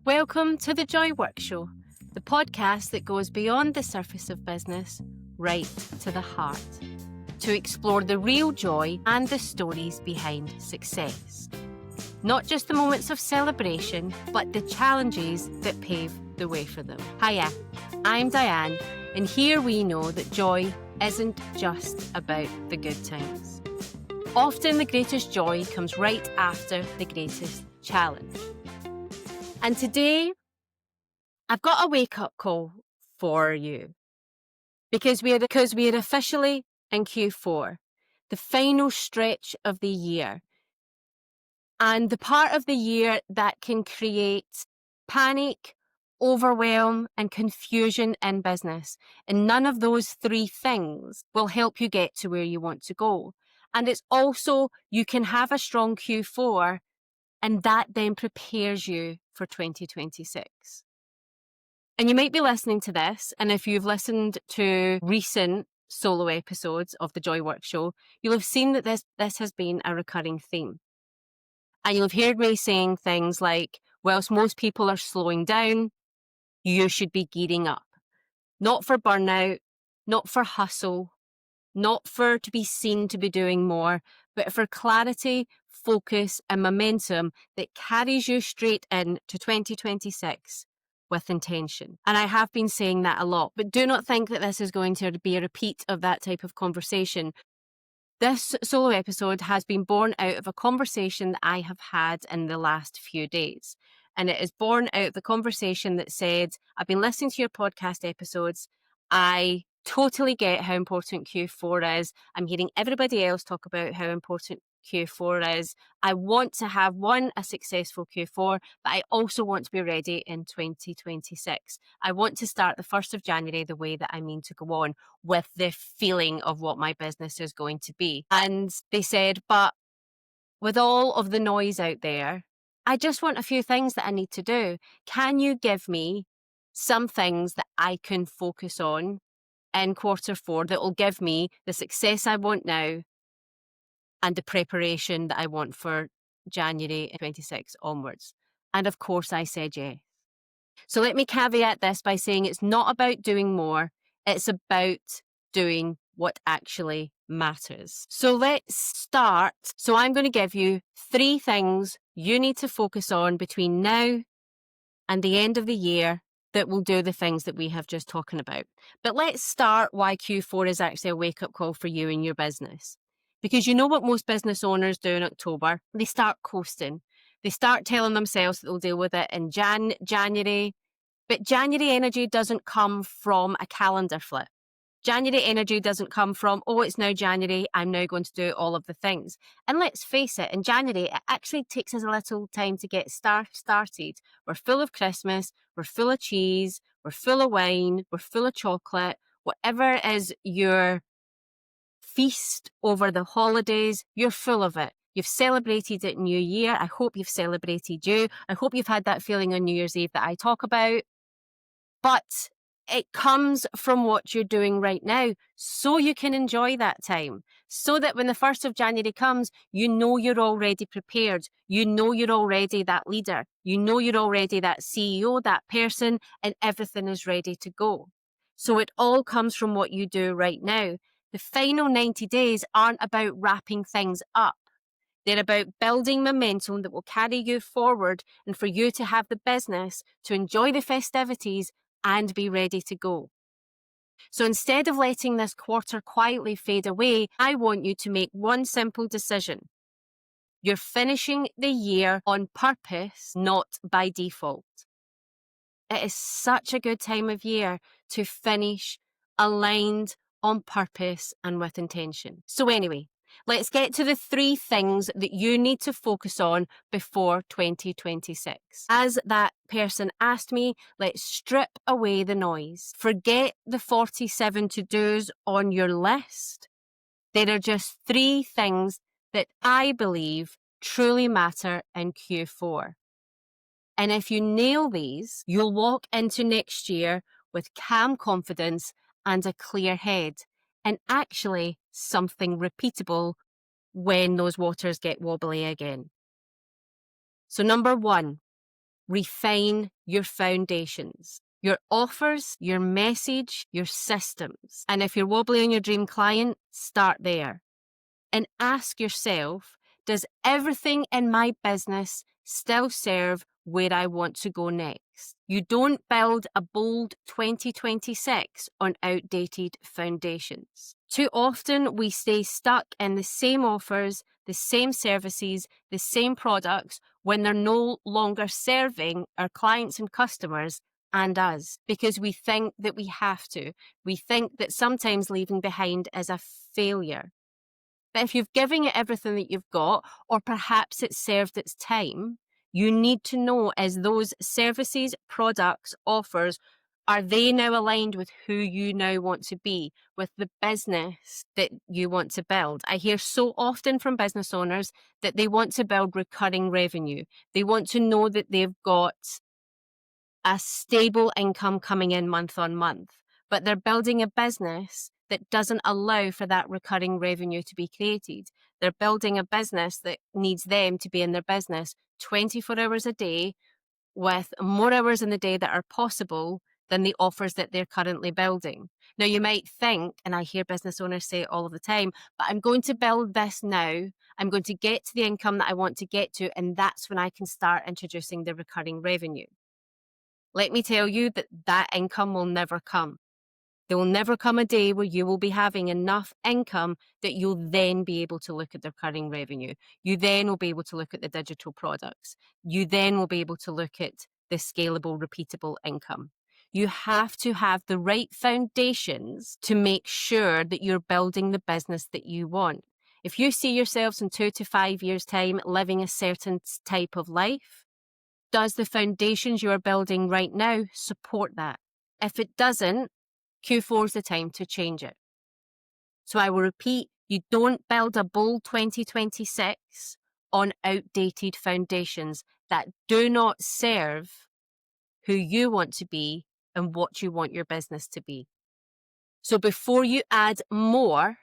Welcome to the Joy Work Show, the podcast that goes beyond the surface of business, right to the heart, to explore the real joy and the stories behind success. Not just the moments of celebration, but the challenges that pave the way for them. Hiya, I'm Diane, and here we know that joy isn't just about the good times. Often the greatest joy comes right after the greatest challenge. And today, I've got a wake-up call for you because we are officially in Q4, the final stretch of the year, and the part of the year that can create panic, overwhelm, and confusion in business. And none of those three things will help you get to where you want to go. And it's also, you can have a strong Q4, and that then prepares you for 2026. And you might be listening to this, and if you've listened to recent solo episodes of the Joy Work Show, you'll have seen that this has been a recurring theme. And you'll have heard me saying things like, whilst most people are slowing down, you should be gearing up. Not for burnout, not for hustle, not for to be seen to be doing more, but for clarity, focus, and momentum that carries you straight into 2026 with intention. And I have been saying that a lot, but do not think that this is going to be a repeat of that type of conversation. This solo episode has been born out of a conversation that I have had in the last few days. And it is born out of the conversation that said, I've been listening to your podcast episodes. I totally get how important Q4 is. I'm hearing everybody else talk about how important Q4 is. I want to have a successful Q4, but I also want to be ready in 2026. I want to start the 1st of January the way that I mean to go on, with the feeling of what my business is going to be. And they said, but with all of the noise out there, I just want a few things that I need to do. Can you give me some things that I can focus on in Q4 that will give me the success I want now and the preparation that I want for January 26 onwards? And of course I said yes. So let me caveat this by saying it's not about doing more. It's about doing what actually matters. So let's start. So I'm going to give you 3 things you need to focus on between now and the end of the year that will do the things that we have just talking about. But let's start why Q4 is actually a wake-up call for you and your business. Because you know what most business owners do in October? They start coasting. They start telling themselves that they'll deal with it in January. But January energy doesn't come from a calendar flip. January energy doesn't come from, oh, it's now January, I'm now going to do all of the things. And let's face it, in January, it actually takes us a little time to get started. We're full of Christmas, we're full of cheese, we're full of wine, we're full of chocolate. Whatever is your feast over the holidays, you're full of it. You've celebrated it New Year. I hope you've celebrated you. I hope you've had that feeling on New Year's Eve that I talk about. But it comes from what you're doing right now, so you can enjoy that time, so that when the 1st of January comes, you know you're already prepared. You know you're already that leader. You know you're already that CEO, that person, and everything is ready to go. So it all comes from what you do right now. The final 90 days aren't about wrapping things up. They're about building momentum that will carry you forward and for you to have the business to enjoy the festivities and be ready to go. So instead of letting this quarter quietly fade away, I want you to make one simple decision. You're finishing the year on purpose, not by default. It is such a good time of year to finish aligned, on purpose, and with intention. So anyway, let's get to the 3 things that you need to focus on before 2026. As that person asked me, let's strip away the noise. Forget the 47 to-dos on your list. There are just 3 things that I believe truly matter in Q4. And if you nail these, you'll walk into next year with calm confidence and a clear head, and actually something repeatable when those waters get wobbly again. So number 1, refine your foundations, your offers, your message, your systems. And if you're wobbly on your dream client, start there. And ask yourself, does everything in my business still serve where I want to go next? You don't build a bold 2026 on outdated foundations. Too often we stay stuck in the same offers, the same services, the same products when they're no longer serving our clients and customers and us, because we think that we have to. We think that sometimes leaving behind is a failure. But if you've given it everything that you've got, or perhaps it's served its time, you need to know, is those services, products, offers, are they now aligned with who you now want to be, with the business that you want to build? I hear so often from business owners that they want to build recurring revenue. They want to know that they've got a stable income coming in month on month, but they're building a business that doesn't allow for that recurring revenue to be created. They're building a business that needs them to be in their business 24 hours a day, with more hours in the day that are possible than the offers that they're currently building. Now, you might think, and I hear business owners say it all of the time, but I'm going to build this now. I'm going to get to the income that I want to get to, and that's when I can start introducing the recurring revenue. Let me tell you that that income will never come. There will never come a day where you will be having enough income that you'll then be able to look at the recurring revenue. You then will be able to look at the digital products. You then will be able to look at the scalable, repeatable income. You have to have the right foundations to make sure that you're building the business that you want. If you see yourselves in 2 to 5 years' time living a certain type of life, does the foundations you are building right now support that? If it doesn't, Q4 is the time to change it. So I will repeat, you don't build a bold 2026 on outdated foundations that do not serve who you want to be and what you want your business to be. So before you add more,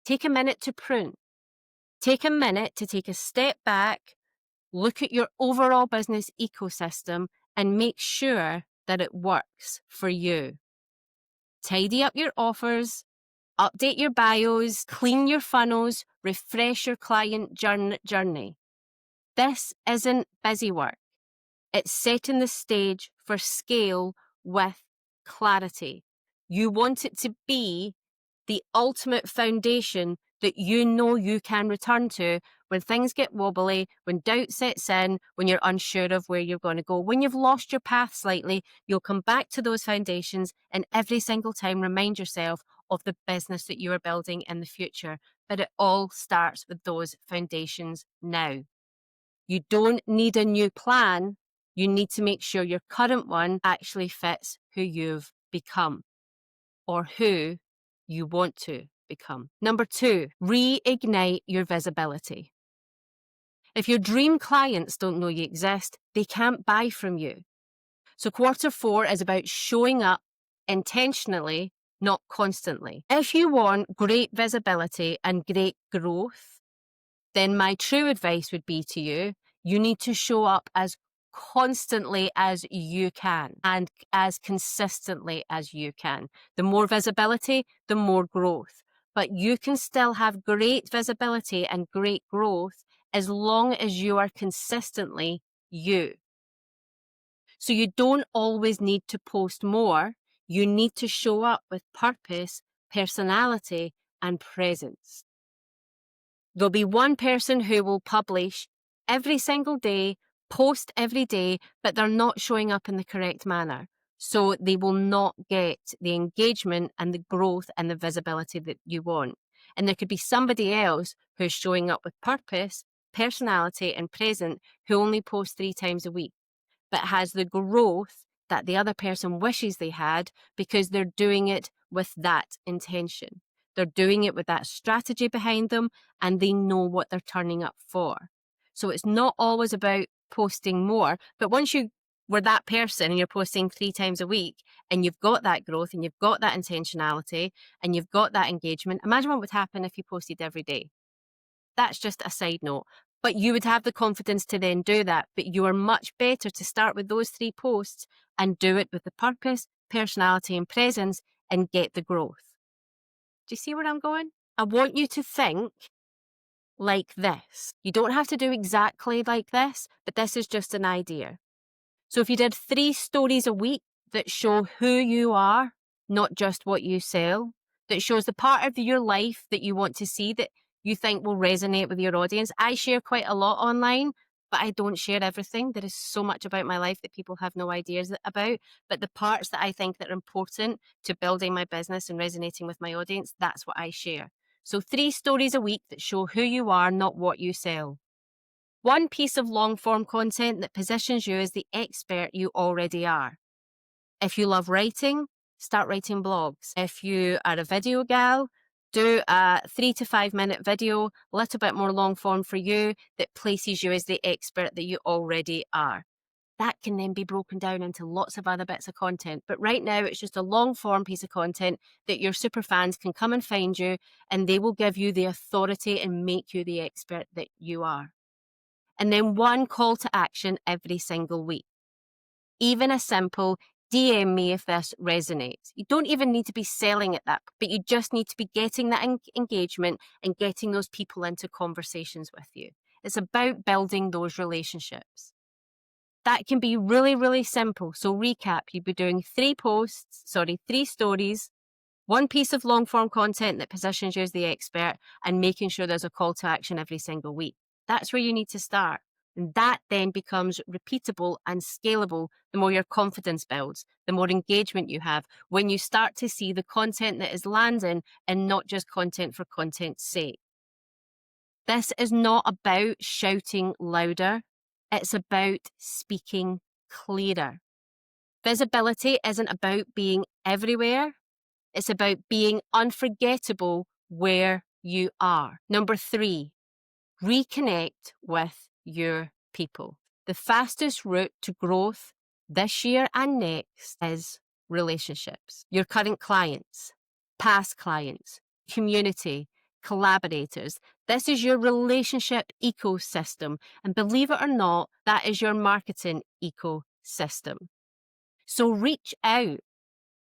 take a minute to prune. Take a minute to take a step back, look at your overall business ecosystem, and make sure that it works for you. Tidy up your offers, update your bios, clean your funnels, refresh your client journey. This isn't busy work. It's setting the stage for scale with clarity. You want it to be the ultimate foundation that you know you can return to when things get wobbly, when doubt sets in, when you're unsure of where you're going to go. When you've lost your path slightly, you'll come back to those foundations and every single time remind yourself of the business that you are building in the future. But it all starts with those foundations now. You don't need a new plan. You need to make sure your current one actually fits who you've become or who you want to become. Number 2, reignite your visibility. If your dream clients don't know you exist, they can't buy from you. So Q4 is about showing up intentionally, not constantly. If you want great visibility and great growth, then my true advice would be to you, you need to show up as constantly as you can and as consistently as you can. The more visibility, the more growth. But you can still have great visibility and great growth as long as you are consistently you. So you don't always need to post more. You need to show up with purpose, personality, and presence. There'll be one person who will publish every single day, post every day, but they're not showing up in the correct manner. So they will not get the engagement and the growth and the visibility that you want. And there could be somebody else who's showing up with purpose, personality, and present who only posts 3 times a week, but has the growth that the other person wishes they had because they're doing it with that intention. They're doing it with that strategy behind them and they know what they're turning up for. So it's not always about posting more, but once you were that person and you're posting 3 times a week and you've got that growth and you've got that intentionality and you've got that engagement, imagine what would happen if you posted every day. That's just a side note. But you would have the confidence to then do that. But you are much better to start with those 3 posts and do it with the purpose, personality, and presence and get the growth. Do you see where I'm going? I want you to think like this. You don't have to do exactly like this, but this is just an idea. So if you did 3 stories a week that show who you are, not just what you sell, that shows the part of your life that you want to see that you think will resonate with your audience. I share quite a lot online, but I don't share everything. There is so much about my life that people have no ideas about, but the parts that I think that are important to building my business and resonating with my audience, that's what I share. So 3 stories a week that show who you are, not what you sell. 1 piece of long-form content that positions you as the expert you already are. If you love writing, start writing blogs. If you are a video gal, do a 3 to 5 minute video, a little bit more long-form for you, that places you as the expert that you already are. That can then be broken down into lots of other bits of content. But right now, it's just a long-form piece of content that your super fans can come and find you, and they will give you the authority and make you the expert that you are. And then 1 call to action every single week. Even a simple DM me if this resonates. You don't even need to be selling at that, but you just need to be getting that engagement and getting those people into conversations with you. It's about building those relationships. That can be really, really simple. So recap, you'd be doing 3 stories, 1 piece of long form content that positions you as the expert, and making sure there's a call to action every single week. That's where you need to start. And that then becomes repeatable and scalable the more your confidence builds, the more engagement you have, when you start to see the content that is landing and not just content for content's sake. This is not about shouting louder. It's about speaking clearer. Visibility isn't about being everywhere. It's about being unforgettable where you are. Number 3, reconnect with your people. The fastest route to growth this year and next is relationships. Your current clients, past clients, community, collaborators. This is your relationship ecosystem. And believe it or not, that is your marketing ecosystem. So reach out,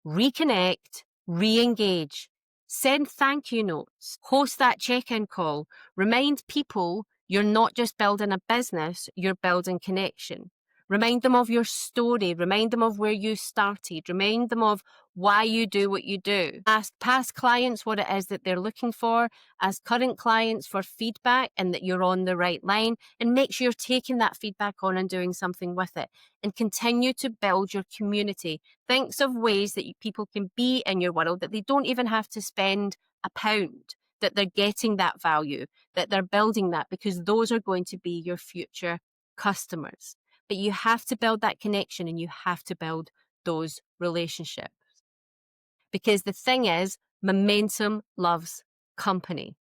reconnect, re-engage, send thank you notes, host that check-in call, remind people you're not just building a business, you're building connection. Remind them of your story, remind them of where you started, remind them of why you do what you do. Ask past clients what it is that they're looking for, ask current clients for feedback and that you're on the right line, and make sure you're taking that feedback on and doing something with it. And continue to build your community. Think of ways that people can be in your world, that they don't even have to spend a pound, that they're getting that value, that they're building that, because those are going to be your future customers. But you have to build that connection and you have to build those relationships. Because the thing is, momentum loves company.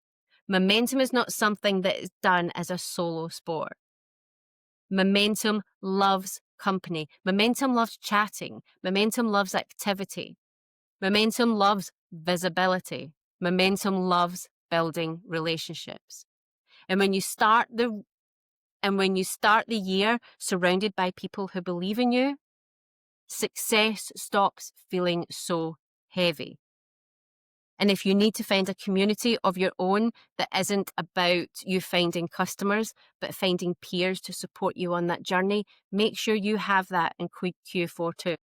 Momentum is not something that is done as a solo sport. Momentum loves company. Momentum loves chatting. Momentum loves activity. Momentum loves visibility. Momentum loves building relationships. And when you start the year surrounded by people who believe in you, success stops feeling so heavy. And if you need to find a community of your own that isn't about you finding customers, but finding peers to support you on that journey, make sure you have that in Q4 too.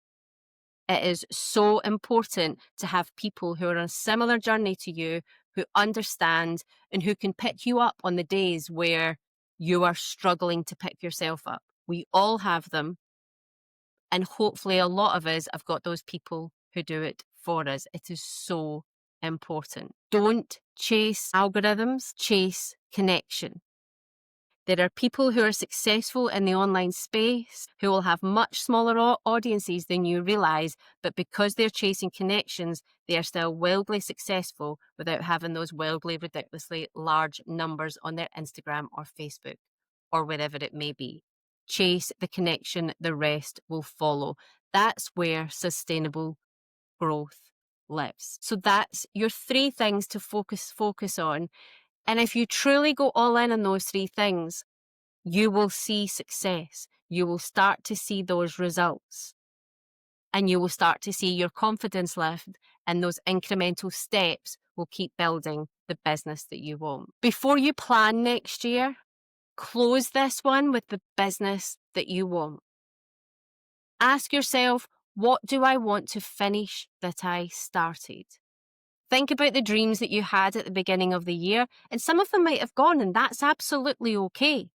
It is so important to have people who are on a similar journey to you, who understand and who can pick you up on the days where you are struggling to pick yourself up. We all have them. And hopefully a lot of us have got those people who do it for us. It is so important. Don't chase algorithms, chase connection. There are people who are successful in the online space who will have much smaller audiences than you realize, but because they're chasing connections, they are still wildly successful without having those wildly, ridiculously large numbers on their Instagram or Facebook or wherever it may be. Chase the connection, the rest will follow. That's where sustainable growth lives. So that's your 3 things to focus on. And if you truly go all in on those three things, you will see success. You will start to see those results. And you will start to see your confidence lift, and those incremental steps will keep building the business that you want. Before you plan next year, close this one with the business that you want. Ask yourself, what do I want to finish that I started? Think about the dreams that you had at the beginning of the year, and some of them might have gone, and that's absolutely okay.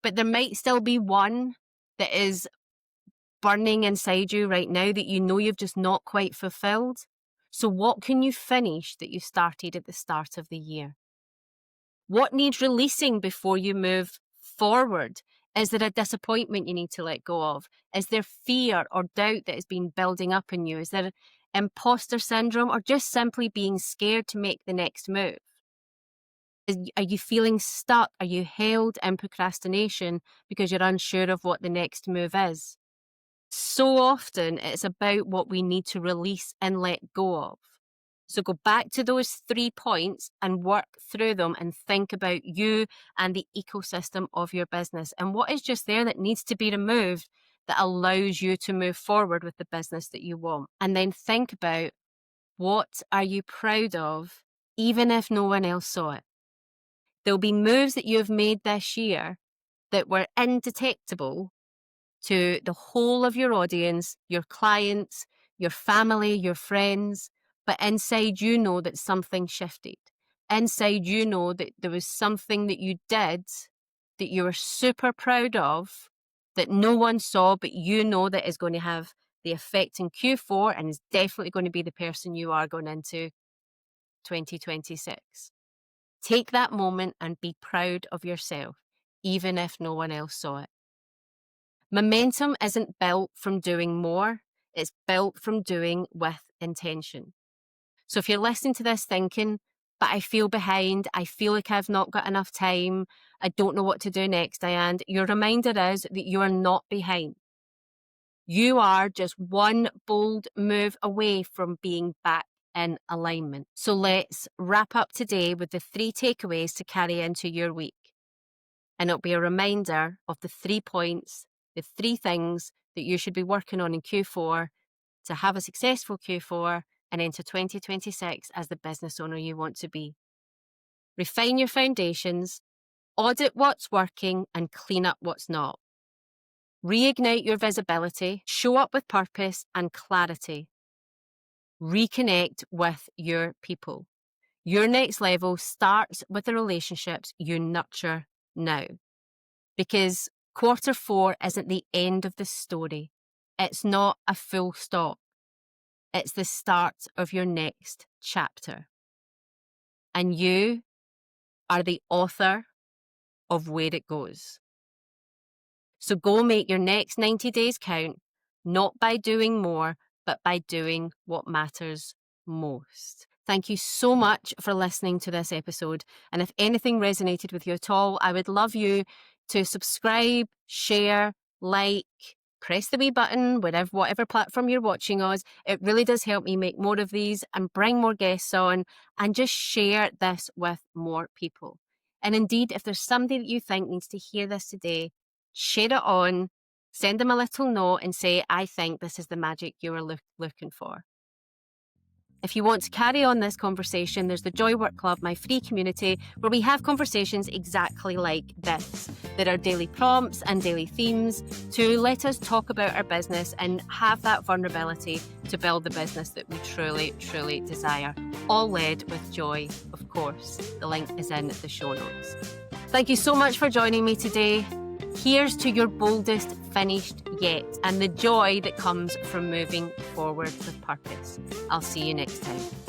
But there might still be one that is burning inside you right now that you know you've just not quite fulfilled. So what can you finish that you started at the start of the year? What needs releasing before you move forward? Is there a disappointment you need to let go of? Is there fear or doubt that has been building up in you? Is there imposter syndrome, or just simply being scared to make the next move? Are you feeling stuck? Are you held in procrastination because you're unsure of what the next move is? So often it's about what we need to release and let go of. So go back to those 3 points and work through them and think about you and the ecosystem of your business and what is just there that needs to be removed that allows you to move forward with the business that you want. And then think about, what are you proud of, even if no one else saw it? There'll be moves that you've made this year that were indetectable to the whole of your audience, your clients, your family, your friends, but inside you know that something shifted. Inside you know that there was something that you did that you were super proud of that no one saw, but you know that is going to have the effect in Q4 and is definitely going to be the person you are going into 2026. Take that moment and be proud of yourself, even if no one else saw it. Momentum isn't built from doing more, it's built from doing with intention. So if you're listening to this thinking, but I feel behind, I feel like I've not got enough time, I don't know what to do next, Diane, your reminder is that you are not behind. You are just one bold move away from being back in alignment. So let's wrap up today with the 3 takeaways to carry into your week. And it'll be a reminder of the 3 points, the 3 things that you should be working on in Q4 to have a successful Q4 and enter 2026 as the business owner you want to be. Refine your foundations, audit what's working, and clean up what's not. Reignite your visibility, show up with purpose and clarity. Reconnect with your people. Your next level starts with the relationships you nurture now. Because Q4 isn't the end of the story. It's not a full stop. It's the start of your next chapter. And you are the author of where it goes. So go make your next 90 days count, not by doing more, but by doing what matters most. Thank you so much for listening to this episode. And if anything resonated with you at all, I would love you to subscribe, share, like, press the wee button, whatever platform you're watching us. It really does help me make more of these and bring more guests on and just share this with more people. And indeed, if there's somebody that you think needs to hear this today, share it on, send them a little note and say, I think this is the magic you were looking for. If you want to carry on this conversation, there's the Joy Work Club, my free community, where we have conversations exactly like this. There are daily prompts and daily themes to let us talk about our business and have that vulnerability to build the business that we truly, truly desire. All led with joy, of course. The link is in the show notes. Thank you so much for joining me today. Here's to your boldest finished yet and the joy that comes from moving forward with purpose. I'll see you next time.